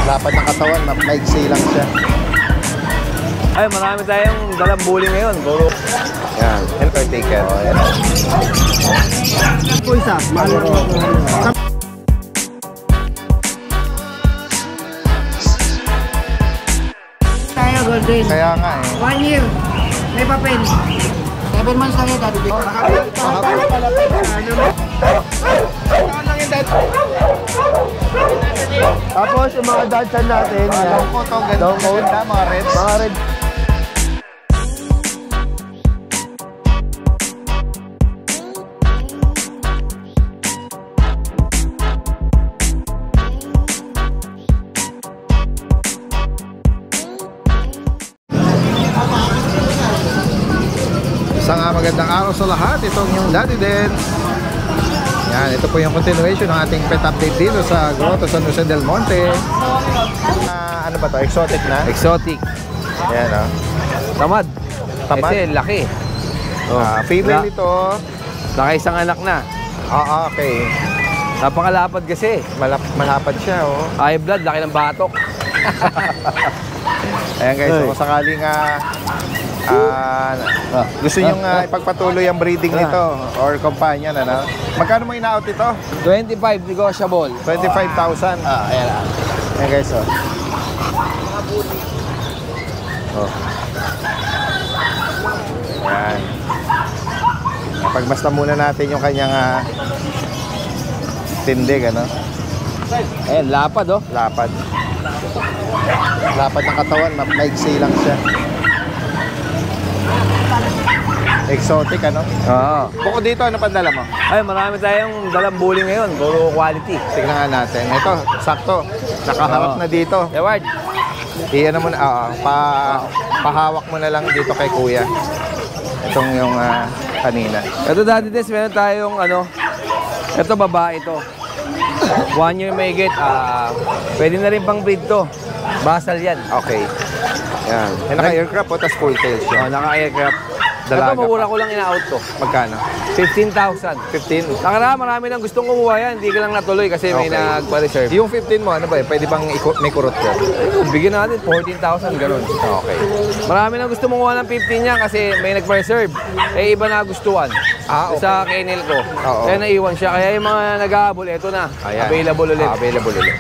Lapad ng katawan, maigsi lang siya. Ay, marami tayong dalang bully ngayon. Puro. Yan, helper taken. Oh, yan. Po isa, maluro. Tayo golden. Kaya nga eh. 1 year. May papel. 7 months lang yun, Daddy. Tapos yung mga dodsan natin, long coat, ganda, mga red. Mga red. Isang magandang araw sa lahat. Itong yung Daddy Dance. Yan, ito po yung continuation ng ating pet update dito sa Grotto San Jose del Monte. Ano ba to? Exotic na? Exotic. Yan o. Tamad. Tamad? Kasi laki. Female ito. Nakaisang anak na. Okay. Napakalapad kasi. Malapad siya oh. High blood, laki ng batok. Ayan guys, so kung sakaling gusto nyo ipagpatuloy ang breeding nito or companion, ano? Magkano mo ina-out ito? 25 negotiable. 25,000. Ayan lang. Ayan guys, oh. Ayan. Pagmasta muna natin yung kanyang tindig, ano? Ayan, lapad oh. Lapad. Lapad ng katawan, maigsi lang siya. Exotic, ano? Oo. Bukod dito, ano pandala mo? Ay, marami tayong dalang bully ngayon. Puro quality. Tignan nga natin. Ito, sakto. Nakaharap na dito. Eward. Iyan mo na, pahawak mo na lang dito kay kuya. Itong yung kanina. Ito Daddy Des, meron tayong ano. Ito babae ito. 1 year may get. Pwede na rin pang breed to. Basal yan. Okay. Yan. Naka-aircraft po, tapos full tail siya. Naka-aircraft. Dalaga ito, mura ko lang ina-out to. Magkano? 15,000. 15? Nakaraan, marami nang gustong kumuha yan. Hindi ka lang natuloy kasi may nagpa-reserve. Yung 15 mo, ano ba eh? Pwede bang may kurot ka? Bigyan natin 14,000, ganun. Okay. Marami nang gusto kumuha ng 15 yan kasi may nagpa-reserve. Eh, iba na gustuhan. Okay. Sa kennel ko. Oo. Kaya naiwan siya. Kaya yung mga nag-aabol, eto na. Ayan. Available ulit. Available ulit.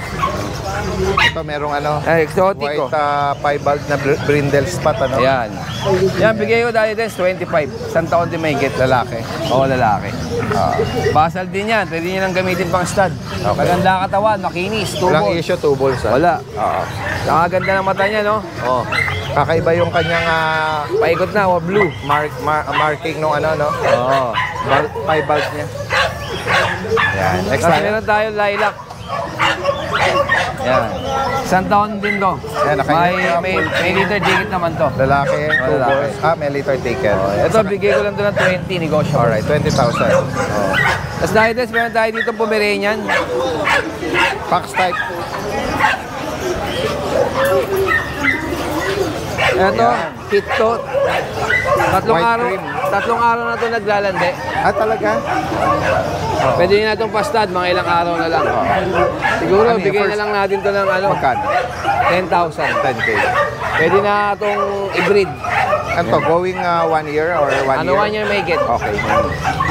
Ito, merong ano? Exotic ko. White piebald na brindle spot, ano? Ayan. Yan, bigay ko dahil din 25. Isang taon din may get. Lalaki. Oo, lalaki. Basal din yan. Pwede nyo nang gamitin pang stud. Okay. Maganda katawan, makinis, two Walang balls. issue, 2 balls. Wala. Oo. Nakaganda ng mata niya, no? Oh. Kakaiba yung kanyang Paikot na, blue. marking nung ano, no? Oo. Piebald niya. Yan. Next Kasi time. meron tayo lilac. Yan. Isang taon din to. Yan, May liter ticket naman to. Lalaki, 2 lalaki. balls. May liter taken. Ito, bigay ko lang to ng 20 negotiable. Alright, 20,000. Tapos dahil des, meron tayo dito Pomeranian. Fox type. Ito, kit to. White Tatlong araw na to naglalande. Talaga? Pwede nyo na itong pastad, mga ilang araw na lang. Siguro, Ano bigay yung na lang natin to ng ano, Magkano? 10,000. 10K. Pwede na itong i-breed. Ano to, going 1 year or 1 Ano, year? 1 year may get. Okay.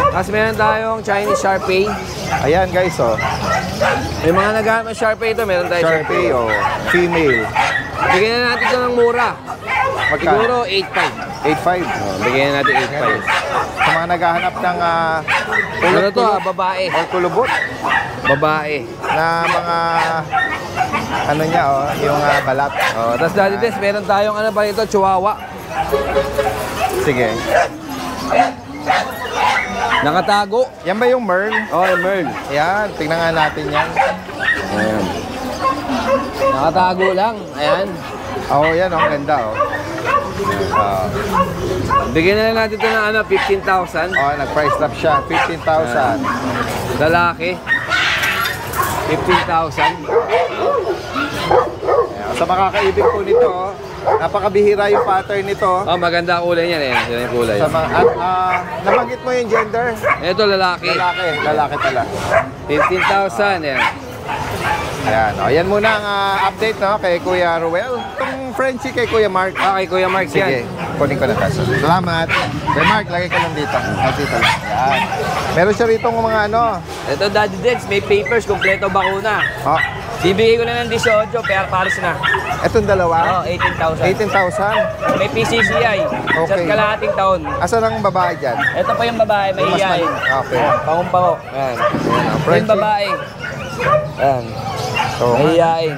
Tapos meron tayong Chinese Sharpei. Ayan guys, oh. May mga naghahanap ng Sharpei ito, meron tayong Sharpei, oh. Female. Bigyan na natin ito ng mura. Magkano? Siguro 8,500. 8.5. Bigyan na natin 8,500. Sa mga naghahanap ng Ano to, babae. or kulubot Babae. na mga ano niya, oh, yung balat. Tapos Daddy Des, meron tayong ano pa ito, Chihuahua. Sige. Nakatago. Yan ba yung Merl? Yung Merl. Yan, tignan nga natin yan. Ayan. Nakatago lang. Ayan. Yan, ang ganda, oh. Bigyan na lang natin ito ng ano, 15,000. Nag-price drop siya, 15,000. Lalaki. 15,000. Sa makakaibig po nito, oh, napakabihira yung pattern nito. Maganda kulay niyan eh. Yan yung kulay. Nabanggit mo yung gender? Ito lalaki. Lalaki pala. 15,000 yan. Ayan, o, yan muna ang update no, kay Kuya Ruel. Itong Frenchie kay Kuya Mark. Kay Kuya Mark Sige, yan. kunin ko na kaso. Salamat. Kay Mark, lagay ko lang dito. Dito lang. Ayan. Meron siya rito ng mga ano. Ito, Daddy Dens, may papers, kompleto bakuna. Oh, Bibigay ko na ng 18, pero pares na. etong dalawa. Oo, 18,000. 18,000. May PCCI. Okay. Isa't kalahating taon. Asan ang babae dyan? Ito pa yung babae, may Mas iyain. okay. Pangumpango. Ayan. Ayan, Ito yung Frenchie. babae. Ayan. Oo May nga. iyain.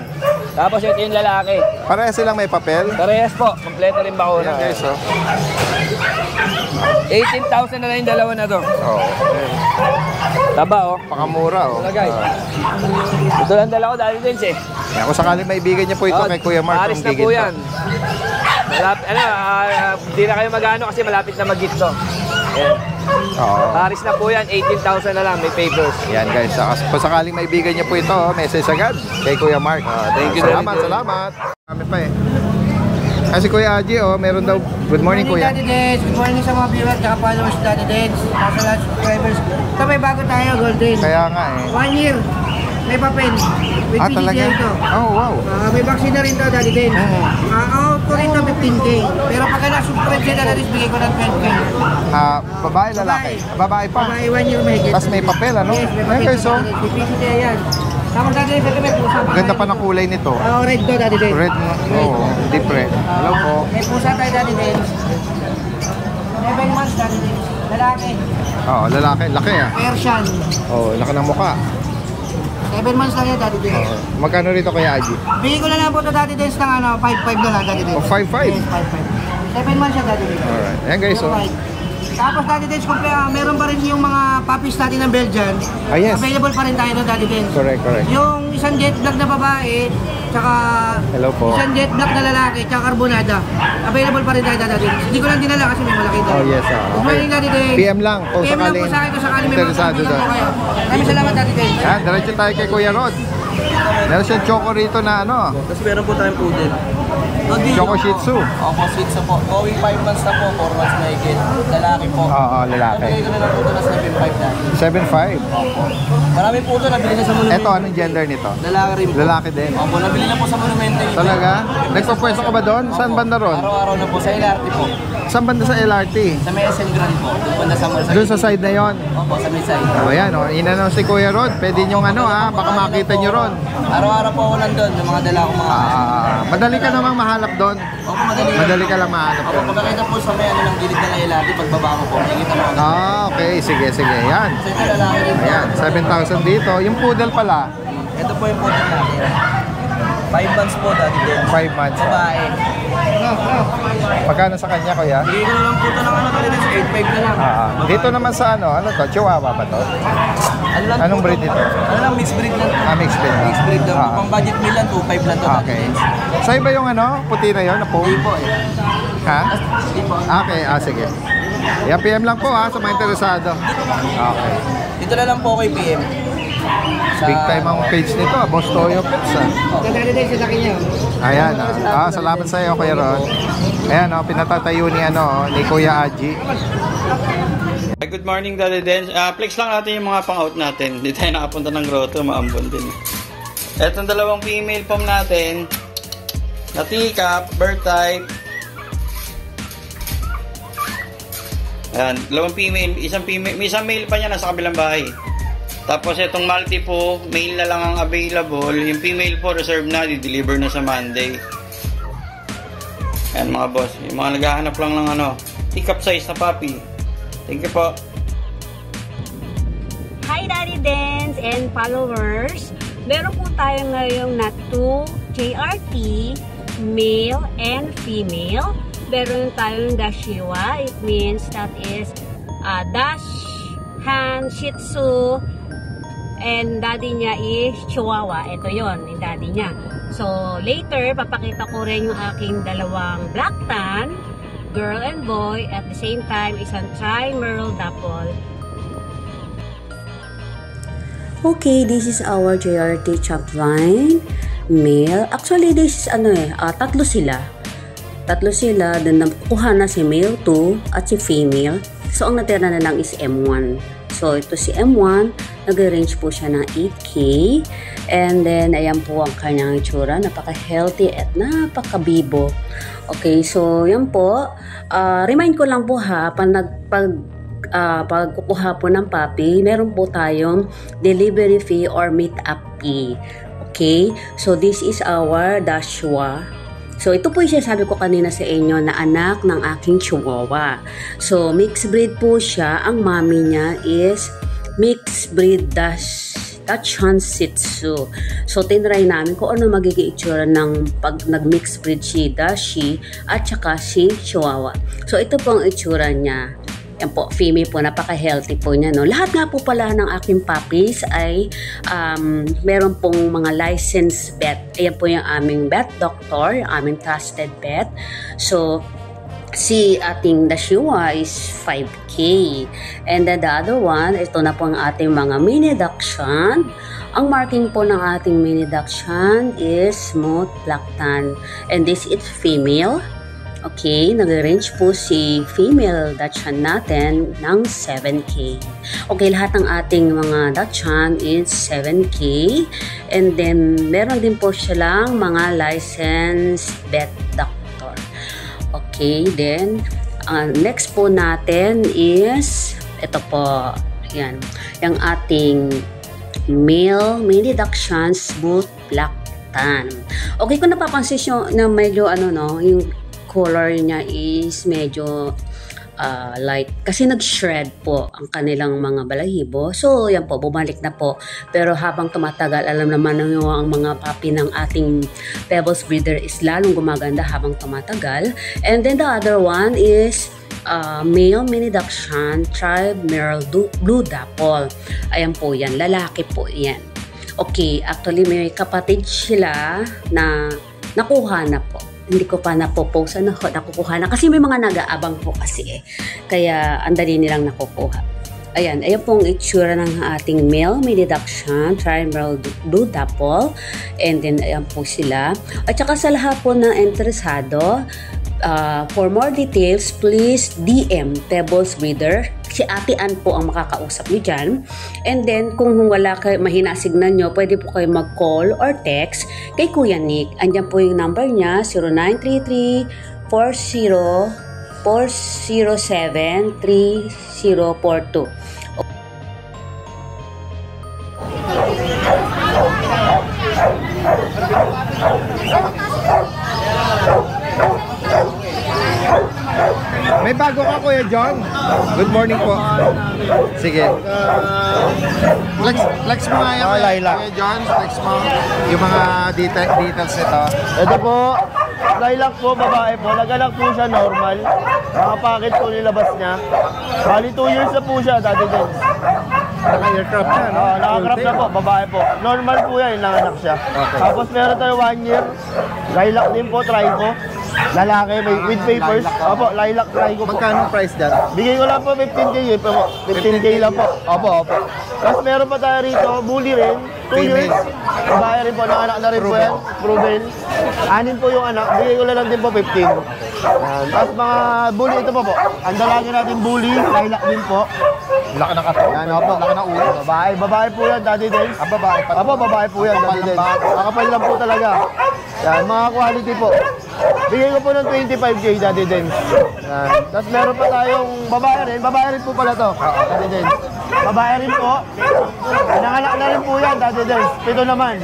Tapos ito yung lalaki. Parehas silang may papel. Parehas po, kompleto rin bakuna. Ayan guys, oh. 18,000 na lang yung dalawa na to. Oh. Taba, oh. Pakamura, oh. Ito guys. Ito lang dala ko dati din siya. Ayan, kung sakaling maibigan niyo po ito kay Kuya Mark, Paris na bigyan po to. yan. Hindi na kayo mag-ano kasi malapit na mag-gitso. Ayan. Oo. Paris na po yan, 18,000 na lang, may papers. Yan guys, kung sakaling maibigan niyo po ito, message agad kay Kuya Mark. Thank you, Salamat, Daddy. salamat. Kami pa eh. Kasi Kuya Aji, oh, meron daw. Good morning, Kuya. Daddy Dens. Good morning sa mga viewers at followers Daddy Dens. Sa lahat subscribers. Ito may bago tayo, Golden. Kaya nga eh. 1 year. May papel. With Talaga? PCCI ito. Oh, wow. May vaccine na rin to, Daddy Dens. Out ko rin to 15K. Pero pagka na-subscribe siya, Daddy Dens, bigay ko ng 10K. Babae, lalaki. Babae pa. Babae, 1 year may higit. Tapos may papel, ano? Yes, may Ayun papel. guys, oh. May PCCI yan. Tapos Daddy Dens, ito may pusa. Ganda pa ng kulay nito. Red to, Daddy Dens. Red, oh, deep red. Hello po. May pusa tayo, Daddy Dens. 7 months, Daddy Dens. Lalaki. Oo, lalaki. Laki ah. Persian. Oh, laki ng mukha. 7 months lang yan, Daddy Dens. Magkano rito Kuya Aji? Bigay ko na lang po ito, Daddy Dens, ng 5-5 na lang, Daddy Dens. Oh, 5-5? Yes, 5-5. 7 months siya, Daddy Dens. Alright. Ayan guys, oh. 5. Tapos, Daddy Dens, meron pa rin yung mga puppies natin ng Belgian. Ah, yes. Available pa rin tayo doon, Daddy Dens. Correct, correct. Yung isang jet black na babae, tsaka Hello po. isang jet black na lalaki, tsaka carbonada. Available pa rin tayo, Daddy Dens. Hindi ko lang dinala kasi may malaki doon. Oh, yes, ah. Good Okay. morning, Daddy Dens. PM lang kung PM lang po sakaling sa akin kung sakaling may mga interesado kaibigan doon. po kayo. Maraming salamat, Daddy Dens. Yan, diretso tayo kay Kuya Rod. Meron siyang choco rito na ano, Tapos meron po tayong poodle. choco shih tzu. Opo, sweet sa po. Going 5 months na po, 4 months na higit. Lalaki po. Oo, lalaki. Nabigay ko na lang po ito na 7.5 na. 7.5. Marami po ito, nabili na sa Monumento. Ito, anong gender nito? Lalaki rin po. Lalaki din. Opo, nabili na po sa Monumento. Talaga? Nagpapwesto ka ba doon? Saan banda ron? Araw-araw na po, sa LRT po. Saan banda sa LRT? Sa may SM Grand po. Doon na sa Doon sa side na yon. Opo, sa may side. O yan, o. Inanong si Kuya Rod. Pwede nyong ano ha, baka makita nyo ron. Araw-araw po ako nandun, yung mga dala ko mga Madali ka namang mahanap doon. Opo, madali. Madali ka lang mahanap Opo, doon. pagkakita po sa may ano ng gilid ng LRT, pagbaba ko po, nakikita mo. Okay. Sige, sige. Yan. So ito lalaki rin po. Ayan, 7,000 dito. Yung poodle pala, Ito po yung poodle natin. 5 months po dati din. 5 months. Babae. Pagkano sa kanya, Kuya? Bigay ko na lang po ito ng ano talaga sa 8.5 na lang. Dito naman sa ano to? Chihuahua ba to? Ano lang Anong po breed ito? ito? Ano lang, mixed breed lang. Mixed breed. Mixed breed lang. Pang budget meal lang, 2.5 lang to. Okay. Sa iba yung ano, puti na yun, na po? Hindi po eh. Ha? Hindi po. Okay, sige. Yan, PM lang po ha, sa mga interesado. Okay. Dito na lang po kay PM. Sa... Big time ang page nito, Boss Toyo Pets ha. Daddy Dens, yung laki niya. Ayan, salamat sa iyo, Kuya Ron. Ayan, pinatatayo ni, ni Kuya Aji. Good morning, Daddy Dens. Flex lang natin yung mga pang-out natin. Hindi tayo nakapunta ng grotto, maambon din. Etong dalawang female pom natin, na teacup, bird type. Ayan, dalawang female, may isang male pa niya nasa kabilang bahay. Tapos itong multi po, male na lang ang available. Yung female po, reserve na, di-deliver na sa Monday. Ayan mga boss, yung mga naghahanap lang ng teacup size na puppy. Thank you po. Hi Daddy Dens and followers! Meron po tayo ngayong na 2 JRT, male and female. Meron tayong Dashiwa, it means that is Dash, Han, Shih Tzu, and daddy niya is Chihuahua. Ito yon, yung daddy niya. So later, papakita ko rin yung aking dalawang black tan, girl and boy, at the same time, isang tri-merle dapple. Okay, this is our JRT Chapline male. Actually, this is tatlo sila. Then nakuha na si male 2 at si female. So, ang natira na lang is M1. So, ito si M1. Nag-range po siya ng 8K. And then, ayan po ang kanyang itsura. Napaka-healthy at napaka-bibo. Okay, so yan po. Remind ko lang po ha, pag kukuha po ng puppy, meron po tayong delivery fee or meet-up fee. Okay, so this is our Dachshund. So, ito po yung sinasabi ko kanina sa inyo na anak ng aking Chihuahua. So, mixed breed po siya. Ang mommy niya is mixed breed Dachshund Shih Tzu. So, tinry namin kung ano magiging itsura ng pag nag-mixed breed si Dashi at saka si Chihuahua. So, ito po ang itsura niya. Yan po, female po, napaka-healthy po niya, no? Lahat nga po pala ng aking puppies ay meron pong mga licensed vet. Ayan po yung aming vet doctor, yung aming trusted vet. So, si ating Dachshund is 5K. And then the other one, ito na po ang ating mga mini Dachshund. Ang marking po ng ating mini Dachshund is smooth black tan. And this is female. Okay, nag-range po si female Dachshund natin ng 7K. Okay, lahat ng ating mga Dachshund is 7K. And then, meron din po silang mga licensed vet doctor. Okay, then, next po natin is, ito po, yan, yung ating male mini Dachshund smooth black tan. Okay, kung napapansin nyo na medyo yung color niya is medyo light kasi nag-shred po ang kanilang mga balahibo. So, yan po, bumalik na po. Pero habang tumatagal, alam naman nyo ang mga puppy ng ating Pebbles breeder is lalong gumaganda habang tumatagal. And then the other one is male mini Dachshund Tribe Merle Blue Dapple. Ayan po yan, lalaki po yan. Okay, actually may kapatid sila na nakuha na po. Hindi ko pa napopost na nakukuha na kasi may mga nag-aabang po kasi kaya ang dali nilang nakukuha. Ayan pong itsura ng ating male mini Dachshund Tribe Blue Dapple. And then ayan po sila. At saka sa lahat po ng interesado, for more details, please DM Pebbles Breeder. Si Ate Ann po ang makakausap niyo dyan. And then, kung wala kayo, mahina signan nyo, pwede po kayo mag-call or text kay Kuya Nick. Andyan po yung number niya, 0933-407-3042. May bago ka, Kuya John. Good morning po. Sige. Flex mo nga yan, Kuya John. Flex mo yung mga details nito. Ito po, lilac po, babae po. Naganak po siya normal. Nakapakit po nilabas niya. Bali 2 years na po siya, Daddy Dens. Naka-aircraft na, no? Naka-craft na po, babae po. Normal po yan, nanganak siya. Okay. Tapos meron tayo 1 year. Lilac din po, try po. Lalaki, with papers. Opo, lilac try ko po. Magkano price dyan? Bigay ko lang po 15K eh, po. 15K lang po. Opo. Tapos meron pa tayo rito, bully rin. 2 years. Babae rin po, nanganak na rin po yan. Proven. 6 po yung anak. Bigay ko lang din po 15. Yan. Tapos mga bully, ito po. Ang dalagi natin bully, lilac din po. Laki na kato. Yan, opo. Laki na ulo. Babae po yan, Daddy Dens. Babae pa. Opo, babae po yan, Daddy Dens. Nakapal lang po talaga. Yan, mga quality po. Bigay ko po ng 25K, Daddy Dens. Yan. Tapos meron pa tayong babae rin. Babae rin po pala to, Daddy Dens. Babae rin po. Nanganak na rin po yan, Daddy Dens. 7 naman.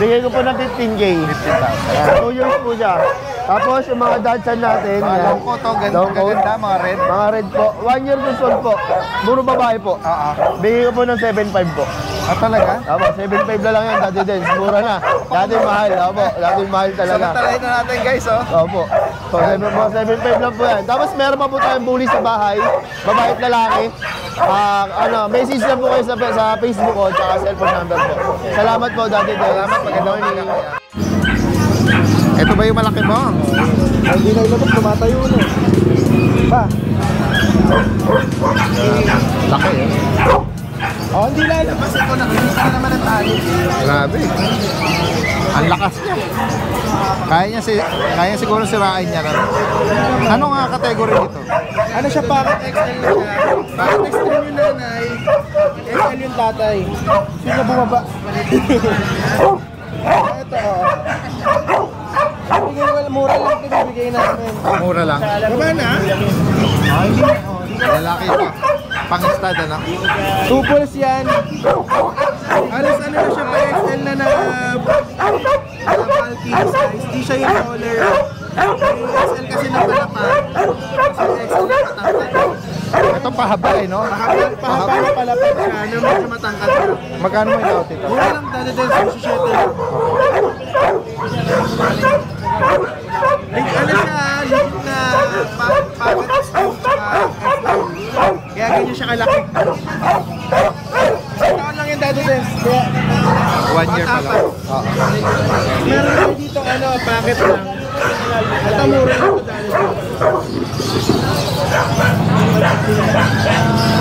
Bigay ko po ng 15K. 15,000. 2 years po siya. Tapos yung mga Dachshund natin. Long coat to, ganda, mga red. Mga red po. 1 year din sold po. Puro babae po. Bigay ko po ng 7.5 po. Talaga? Opo, 7.5 na lang yan, Daddy Dens. Mura na. Dati mahal. Opo, dati mahal talaga. Samantalahin na natin, guys, oh. Opo. So, 7.5 lang po yan. Tapos meron pa po tayong bully sa bahay. Babae at lalaki. Message lang po kayo sa Facebook ko at cellphone number po. Salamat po, Daddy Dens. Salamat, magandang umaga. Ito ba yung malaki mo? Hindi na ilabas, tumatayo na. Ba? Laki, eh. Hindi na ilabas. Ito, nakikita na naman ang tali. Grabe. Ang lakas niya. Kaya siguro sirain niya. Ano nga kategory nito? Ano siya, parang XL na siya? Parang extreme yung nanay. XL yung tatay. Sino bumaba? Ito, mura lang ito bibigay namin. Mura lang. Baba na? Lalaki pa. Pang-stud, ano? Tuples yan. Alas ano na siya pa XL na bulky size. Di siya yung taller. XL kasi na palapad. Kasi XL na patangkad. Ito pahaba eh, no? Pahaba na palapad siya na medyo matangkad. Magkano mo in-out ito? Mura lang dali din sa 17 lang. Ano siya, legit na packet scope tsaka XL. Kaya ganyan siya kalaki. Taon lang yung dado din. 1 year pa lang. Oo. Meron tayo dito packet lang. Ito mura lang ito dali din.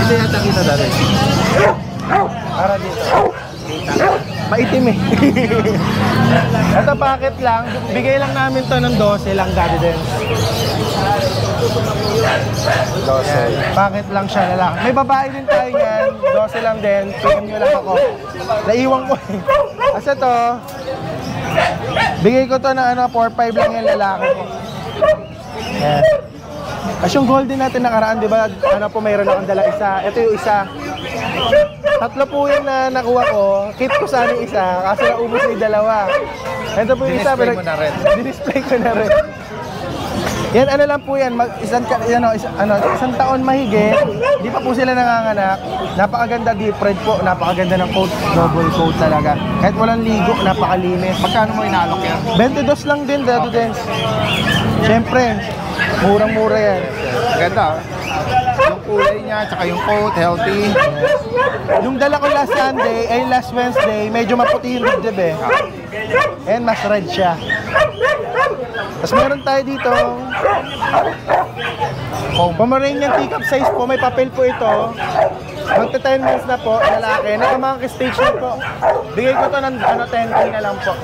Ito yata kita dali. Para dito. Maitim eh. Ito packet lang. Bigay lang namin to ng 12 lang dali din. 12. Packet lang siya lalaki. May babae din tayo niyan. 12 lang din. PM nyo lang ako. Naiwan ko eh. Kasi to, bigay ko to ng 4-5 lang yung lalaki ko. Yan. Kasi yung golden natin nakaraan, di ba? Mayroon akong dala isa. Ito yung isa. 3 po yan na nakuha ko. Keep ko sana yung isa. Kasi naubos na yung 2. Ito po yung isa. Dinisplay mo na rin. Dinisplay ko na rin. Yan lang po yan. Isang taon mahigit. Di pa po sila nanganganak. Napakaganda deep red po. Napakaganda ng coat. Double coat talaga. Kahit walang ligo, napakalinis. Magkano mo inalok yan? 22 lang din, Dado Dens. Siyempre, murang-mura yan. Ganda. Yung kulay niya, tsaka yung coat, healthy. Yung dala ko last Wednesday, medyo maputi yung dibdib eh. And mas red siya. Tapos meron tayo dito Pomeranian teacup size po, may papel po ito. Magta 10 months na po, lalaki. Nakamangki stage na po. Bigay ko to ng 10K na lang po.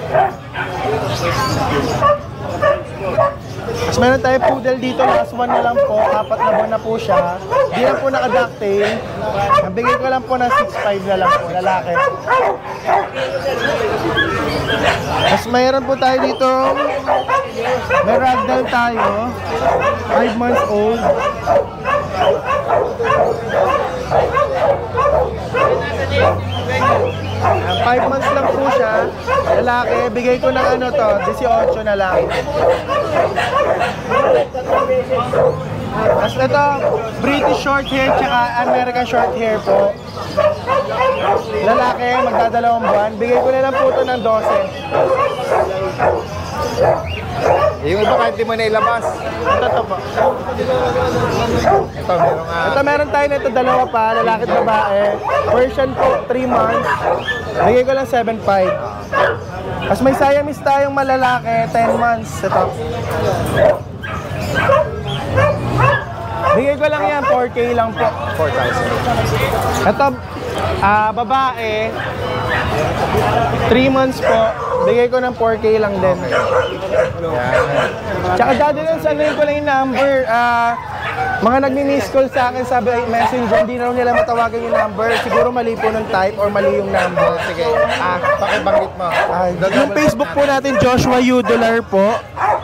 Tapos meron tayo poodle dito, last one na lang po, 4 na buwan na po siya. Hindi lang po naka-ducktail. Bigay ko lang po ng 6'5 na lang po, lalaki. Tapos mayroon po tayo dito, may ragdoll tayo, 5 months old. 5 months lang po siya, lalaki. Bigay ko ng 18 na lang. Tapos ito, British short hair tsaka American short hair po. Lalaki, magdadalawang buwan. Bigay ko na lang po ito ng 12. Yung iba kahit di mo na ilabas. Ito po. Ito Meron tayo nito, 2 pa, lalaki at babae. Version po, 3 months. Bigay ko lang 7.5. Tapos may Siamese tayong malalaki, 10 months. Ito. Bigay ko lang yan, 4K lang po. 4,000. Ito, babae, 3 months po. Bigay ko ng 4K lang din. Tsaka dati lang, sabihin ko lang yung number. Mga nagmi-miss call sa akin, sabi ay messenger, hindi na nila matawagan yung number. Siguro mali po ng type or mali yung number. Sige, pakibanggit mo. Yung Facebook po natin, Joshua Udolar po.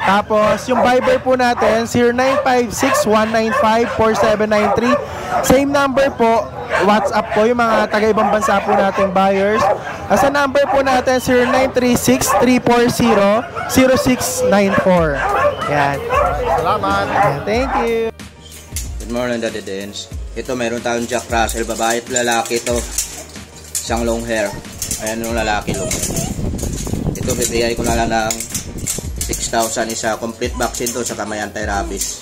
Tapos, yung Viber po natin, 0956-195-4793. Same number po, WhatsApp po, yung mga taga-ibang bansa po natin buyers. Sa number po natin, 0936-340-0694. Yan. Salamat. Thank you. Good morning, Daddy Dens. Ito, meron tayong Jack Russell, babae at lalaki ito. Isang long hair. Ayan yung lalaki long hair. Ito, bibigay ko na lang ng 6,000 isa. Complete vaccine to, saka may anti-rabies.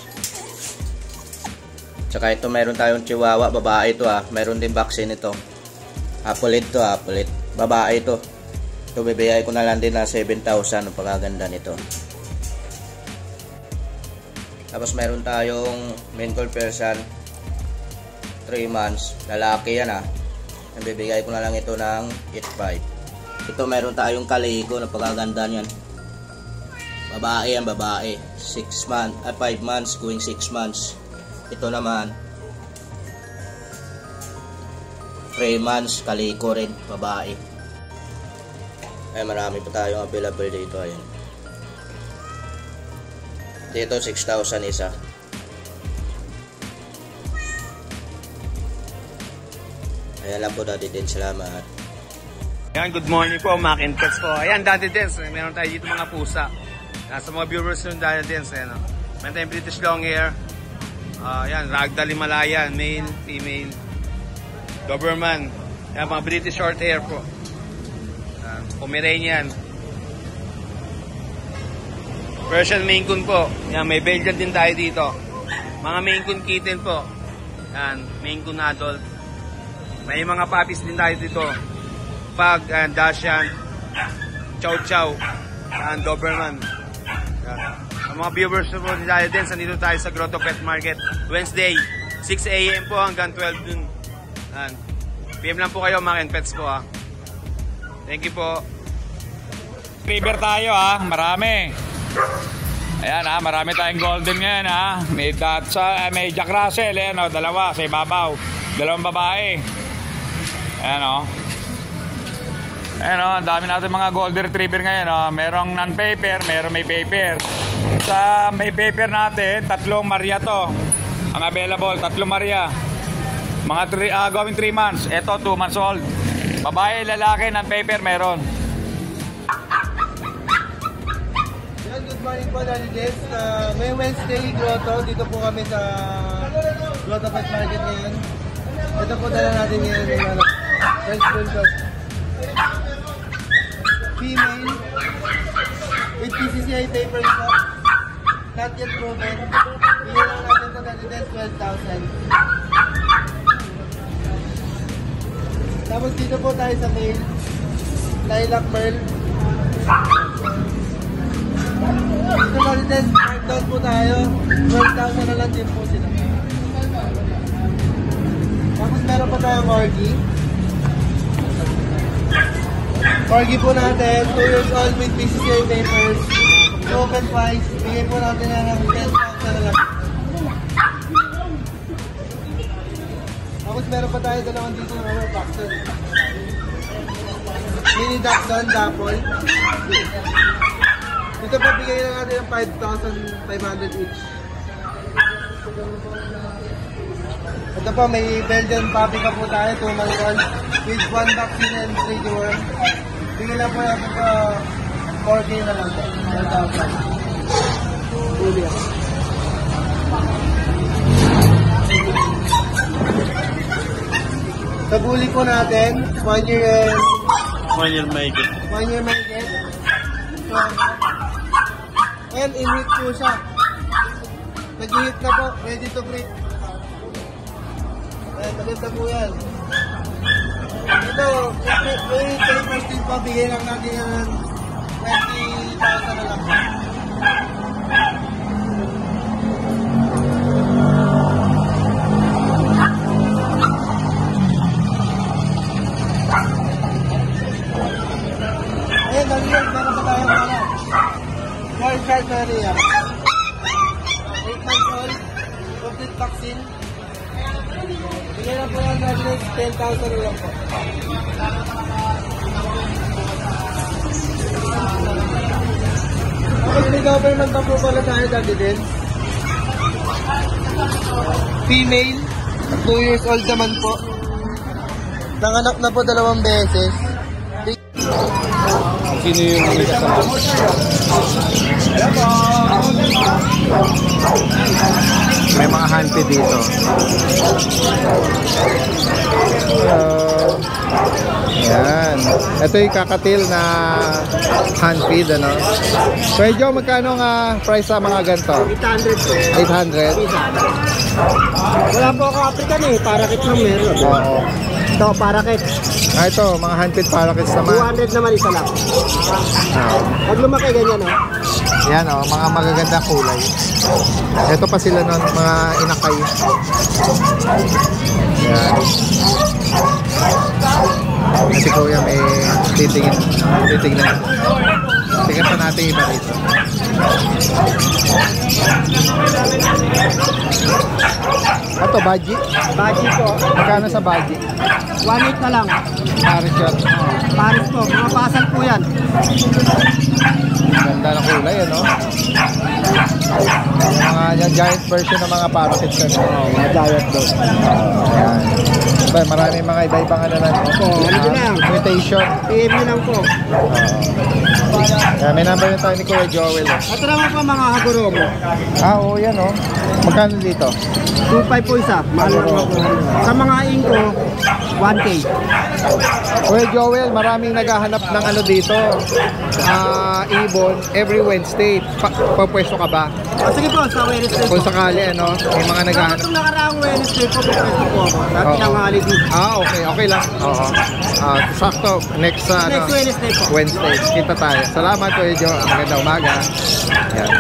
Tsaka ito, meron tayong Chihuahua, babae ito Meron din vaccine ito. Apulit to, apulit. Babae ito. Ito, bibigay ko na lang din na 7,000. Ang pagkaganda nito. Tapos meron tayong main call person, 3 months, lalaki yan Nabibigay ko na lang ito ng 8,500. Ito meron tayong Caligo, napakaganda niyan. Babae yan, babae. 5 months going 6 months. Ito naman 3 months, kaliko rin, babae. Ay, marami pa tayong available dito. Ayun. Dito, 6,000 isa. Ayan lang po, Daddy Den. Salamat. Ayan, good morning po, Mac and Pets po. Ayan, Daddy Dens, meron tayo dito mga pusa. Sa mga viewers yung Daddy Dens, ayan, meron tayong British Longhair. Ayan, Ragdoll Himalayan, male, female, Doberman. Ayan, mga British Shorthair po. Pomeranian. Persian Maine Coon po. Ayan, may Belgian din tayo dito. Mga Maine Coon kitten po. Ayan, Maine Coon adult. May mga puppies din tayo dito. Pag, Dachshund, Chow Chow, Doberman. Yan. Ang mga viewers po tayo din, nandito tayo sa Grotto Pet Market. Wednesday, 6 AM po hanggang 12 noon. PM lang po kayo, Mac and Pets po ha. Thank you po. River tayo ha, marami. Ayan ha, marami tayong golden ngayon ha. May Jack Russell, ayan o, dalawa sa ibabaw. Dalawang babae. Ayan o. Ayan o, ang dami natin mga golden retriever ngayon o. Merong non-paper, merong may paper. Sa may paper natin, 3 Maria to. Ang available, 3 Maria. Mga going 3 months. Ito, 2 months old. Babae, lalaki, non-paper, meron. Good morning po, Daddy Des. Ngayong Wednesday, Grotto. Dito po kami sa Grotto Pet Market ngayon. Ito po dala natin ngayon yung French Bulldog. Female. With PCCI papers po. Not yet proven. Bigyan lang natin po, Daddy Des, 12,000. Tapos dito po tayo sa male. Lilac Merle. Dito Daddy Des, markdown po tayo. 12,000 na lang din po sila. Tapos meron pa tayong Corgi. Corgi po natin, 2 years old with PCCI papers. Open price, bigay po natin na ng 10,000 na lang. Tapos meron pa tayo dalawang dito ng mga boxer. Mini Dachshund, Dapple. Dito po bigay na natin ng 5,500 each. Ito po, may Belgian puppy ka po tayo, 2 months old, with 1 vaccine and 3 deworm. Bigyan lang po natin po 4K na lang po. 1,000. Julia. Sa bully po natin, 1 year and... 1 year may get. 1 year may get. So, and in-hit po siya. Nag-hit na po, ready to breed. Maganda po yan. Ito, may papers din pa, bigay lang natin yan 20,000 na lang. Ayun, dali-dali, meron pa tayo mga World Card Area. 8 months old, complete vaccine. Bigyan na po yan natin 10,000 na lang po. Tapos may government na po pala tayo dati din. Female, 2 years old naman po. Nanganak na po 2 beses. Sino yung may kasama? May mga handpid dito. Yan. Ito yung kakatil na handpid, ano? So, Joe, magkano nga price sa mga ganito? 800 po. 800? Wala po ako African eh, parakit lang meron. Oo. Ito, parakit. Ito, mga handpid parakits naman. 200 naman isa lang. Pag lumaki ganyan oh. Yan o, mga magagandang kulay. Ito pa sila nun, mga inakay. Yan. Si Kuya may titingnan. Tingnan pa natin iba dito. Ito, Baji. Baji po. Magkano sa Baji? 1.8 na lang. Paris yun. Paris po. Mga pasal po yan. Ganda ng kulay, ano? Mga giant version ng mga parakeets, ano? Mga giant doon. Ayan. Ba, marami mga iba-ibang ano na. ano lang? Mutation. PM nyo lang po. May number na tayo ni Kuya Joel. Ito naman po mga Hagoromo. Oo, yan, oh. Magkano dito? 2.5 po isa. Mahal lang po. Sa mga Inko, 1K. Kuya Joel, maraming naghahanap ng ano dito. Ibon every Wednesday. Papwesto ka ba? Sige po, sa Wednesday po. Kung sakali, ano, may mga naghahanap. Itong nakaraang Wednesday po, pupwesto po ako. Dati ng holiday. Okay. Okay lang. Oo. Sakto. Next Wednesday po. Wednesday. Kita tayo. Salamat, Kuya Jo. Ang ganda umaga. Yan.